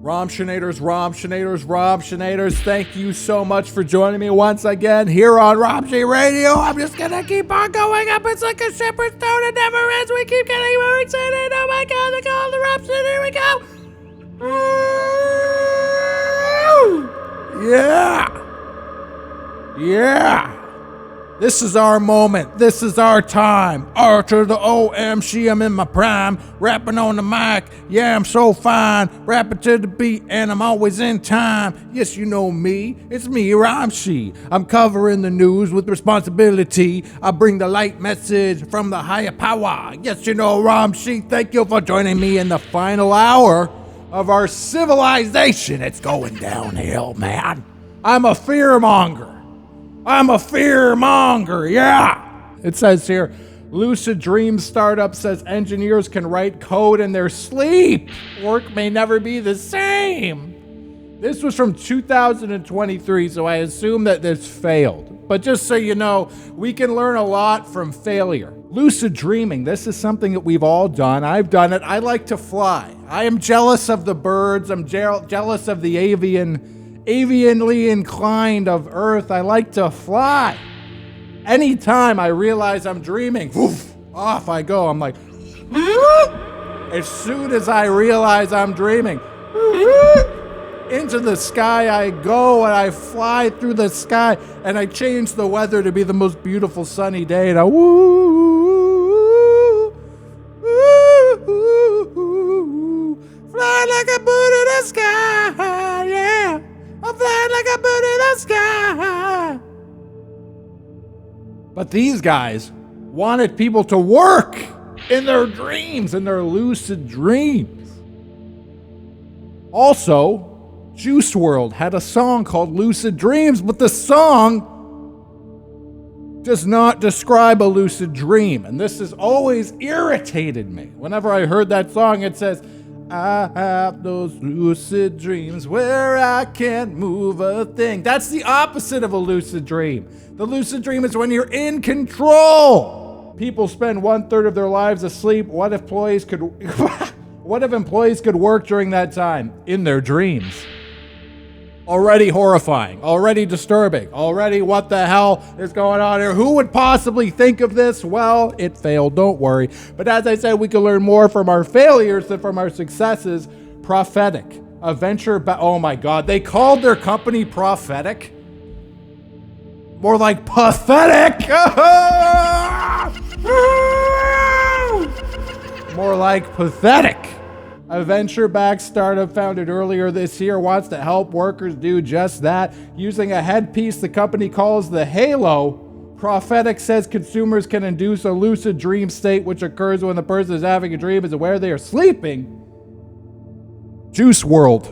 Romshinators, thank you so much for joining me once again here on Romshii Radio. I'm just gonna keep on going up. It's like a shepherd's stone, it never ends. We keep getting more excited. Oh my god, they call the Romshii. Here we go. Yeah. This is our moment. This is our time. R to the OMC, I'm in my prime. Rapping on the mic, yeah, I'm so fine. Rapping to the beat, and I'm always in time. Yes, you know me. It's me, Romshii. I'm covering the news with responsibility. I bring the light message from the higher power. Yes, you know Romshii. Thank you for joining me in the final hour of our civilization. It's going downhill, man. I'm a fearmonger. Yeah. It says here, Lucid Dream startup says engineers can write code in their sleep. Work may never be the same. This was from 2023, so I assume that this failed. But just so you know, we can learn a lot from failure. Lucid dreaming, this is something that we've all done. I've done it. I like to fly. I am jealous of the birds. I'm jealous of the avianly inclined of Earth. I like to fly. Anytime I realize I'm dreaming, woof, off I go. I'm like, as soon as I realize I'm dreaming, into the sky I go, and I fly through the sky, and I change the weather to be the most beautiful sunny day, and I fly like a bird in the sky, yeah. I'm flying like a bird in the sky. But these guys wanted people to work in their dreams, in their lucid dreams. Also, Juice WRLD had a song called Lucid Dreams, but the song does not describe a lucid dream. And this has always irritated me. Whenever I heard that song, it says, I have those lucid dreams where I can't move a thing. That's the opposite of a lucid dream. The lucid dream is when you're in control. People spend 1/3 of their lives asleep. What if employees could work during that time? In their dreams. Already horrifying, already disturbing, already what the hell is going on here? Who would possibly think of this? Well, it failed, don't worry. But as I said, we can learn more from our failures than from our successes. Prophetic, a venture, oh my God, they called their company Prophetic? More like pathetic. More like pathetic. A venture-backed startup founded earlier this year wants to help workers do just that. Using a headpiece the company calls the Halo, Prophetic says consumers can induce a lucid dream state which occurs when the person is having a dream is aware they are sleeping. Juice WRLD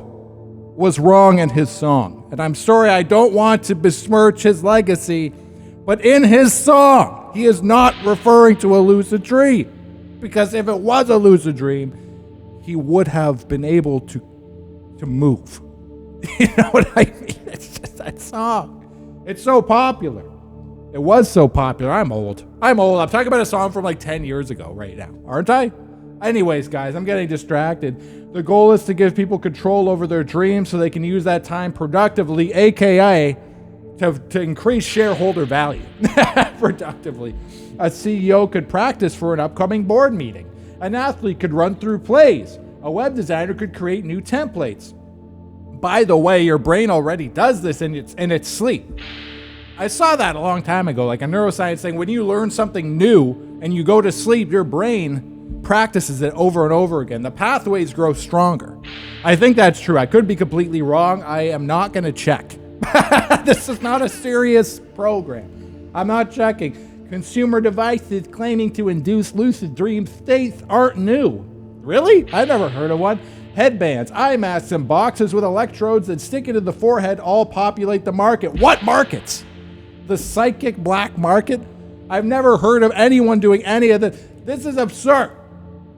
was wrong in his song. And I'm sorry, I don't want to besmirch his legacy, but in his song, he is not referring to a lucid dream. Because if it was a lucid dream, he would have been able to move. You know what I mean? It's just that song. It's so popular. It was so popular. I'm old. I'm talking about a song from like 10 years ago right now, aren't I? Anyways, guys, I'm getting distracted. The goal is to give people control over their dreams so they can use that time productively, AKAI, to increase shareholder value. Productively. A CEO could practice for an upcoming board meeting. An athlete could run through plays. A web designer could create new templates. By the way, your brain already does this in its sleep. I saw that a long time ago, like a neuroscience thing. When you learn something new and you go to sleep, your brain practices it over and over again. The pathways grow stronger. I think that's true. I could be completely wrong. I am not going to check. This is not a serious program. I'm not checking. Consumer devices claiming to induce lucid dream states aren't new. Really? I've never heard of one. Headbands, eye masks, and boxes with electrodes that stick into the forehead all populate the market. What markets? The psychic black market? I've never heard of anyone doing any of this. This is absurd.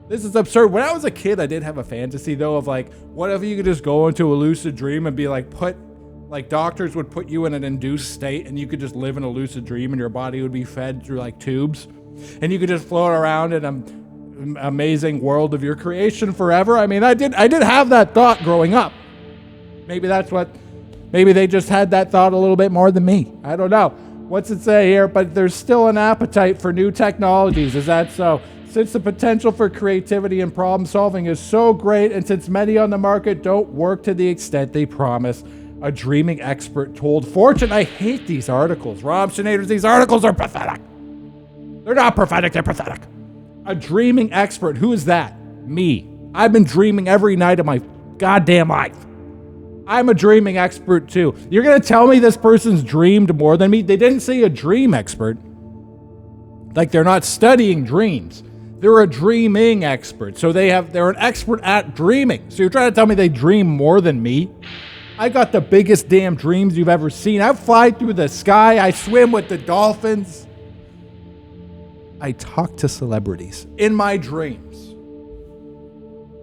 This is absurd. When I was a kid, I did have a fantasy, though, of like, what if you could just go into a lucid dream and be like, doctors would put you in an induced state and you could just live in a lucid dream and your body would be fed through like tubes and you could just float around in an amazing world of your creation forever. I mean, I did have that thought growing up. Maybe that's what, maybe they just had that thought a little bit more than me. I don't know. What's it say here? But there's still an appetite for new technologies. Is that so? Since the potential for creativity and problem solving is so great, and since many on the market don't work to the extent they promise, a dreaming expert told Fortune. I hate these articles. Romshinators, these articles are pathetic. They're not prophetic, they're pathetic. A dreaming expert. Who is that? Me. I've been dreaming every night of my goddamn life. I'm a dreaming expert too. You're going to tell me this person's dreamed more than me? They didn't say a dream expert. Like they're not studying dreams. They're a dreaming expert. So they're an expert at dreaming. So you're trying to tell me they dream more than me? I got the biggest damn dreams you've ever seen. I fly through the sky. I swim with the dolphins. I talk to celebrities in my dreams.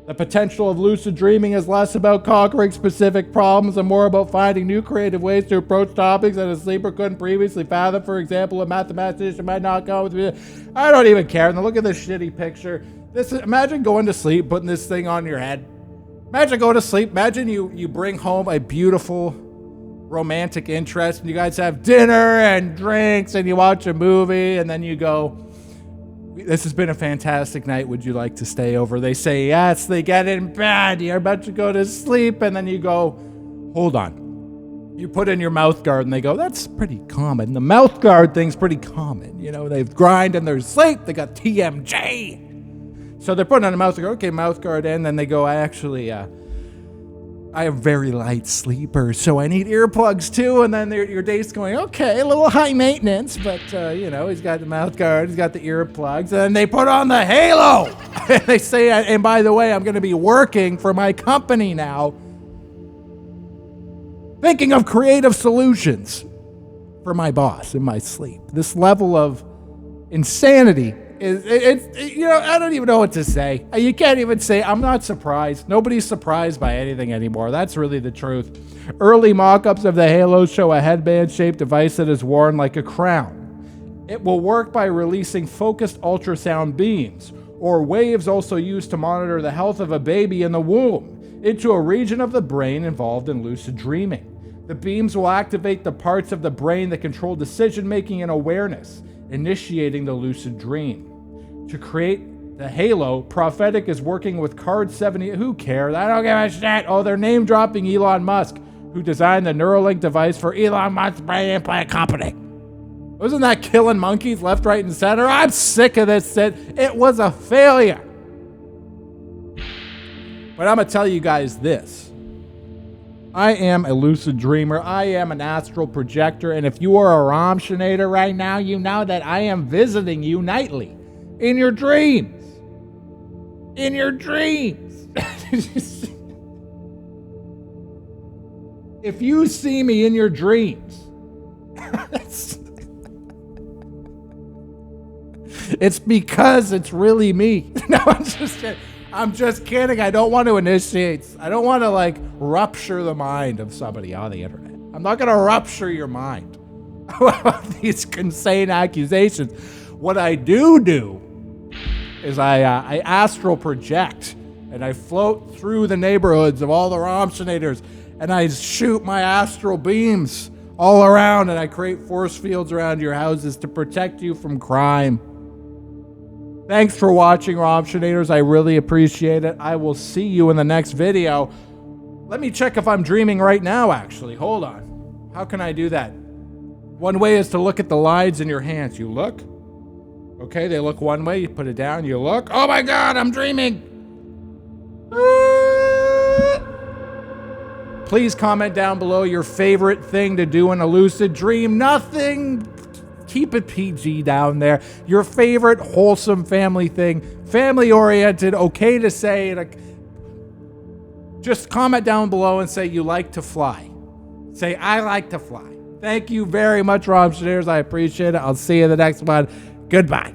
The potential of lucid dreaming is less about conquering specific problems and more about finding new creative ways to approach topics that a sleeper couldn't previously fathom. For example, a mathematician might not go with me. I don't even care. And look at this shitty picture. Imagine going to sleep, putting this thing on your head. Imagine going to sleep. Imagine you bring home a beautiful romantic interest and you guys have dinner and drinks and you watch a movie and then you go, this has been a fantastic night. Would you like to stay over? They say yes. They get in bed. You're about to go to sleep. And then you go, hold on. You put in your mouth guard and they go, that's pretty common. The mouth guard thing's pretty common. You know, they've grind in their sleep. They got TMJ. So they're putting on a mouth guard. Okay, mouth guard in. Then they go, I have very light sleepers, so I need earplugs too. And then your date's going, okay, a little high maintenance, but he's got the mouth guard, he's got the earplugs. And then they put on the halo. And they say, and by the way, I'm going to be working for my company now, thinking of creative solutions for my boss in my sleep. This level of insanity I don't even know what to say. You can't even say, I'm not surprised. Nobody's surprised by anything anymore. That's really the truth. Early mock-ups of the Halo show a headband-shaped device that is worn like a crown. It will work by releasing focused ultrasound beams, or waves also used to monitor the health of a baby in the womb, into a region of the brain involved in lucid dreaming. The beams will activate the parts of the brain that control decision-making and awareness, initiating the lucid dream. To create the Halo, Prophetic is working with Card 70. Who cares? I don't give a shit. Oh, they're name dropping Elon Musk, who designed the Neuralink device for Elon Musk's brain implant company. Wasn't that killing monkeys left, right, and center? I'm sick of this shit. It was a failure. But I'm going to tell you guys this. I am a lucid dreamer. I am an astral projector. And if you are a Romshinator right now, you know that I am visiting you nightly. In your dreams. In your dreams. If you see me in your dreams, it's because it's really me. No, I'm just kidding. I don't want to initiate. I don't want to rupture the mind of somebody on the internet. I'm not going to rupture your mind about these insane accusations. What I do is I astral project and I float through the neighborhoods of all the Romshinators and I shoot my astral beams all around and I create force fields around your houses to protect you from crime. Thanks for watching, Romshinators. I really appreciate it. I will see you in the next video. Let me check if I'm dreaming right now, actually. Hold on. How can I do that? One way is to look at the lines in your hands. You look. Okay, they look one way. You put it down. You look. Oh my God, I'm dreaming. Please comment down below your favorite thing to do in a lucid dream. Nothing. Keep it PG down there. Your favorite wholesome family thing. Family-oriented. Okay to say. Just comment down below and say you like to fly. Say, I like to fly. Thank you very much, Romshinators. I appreciate it. I'll see you in the next one. Goodbye.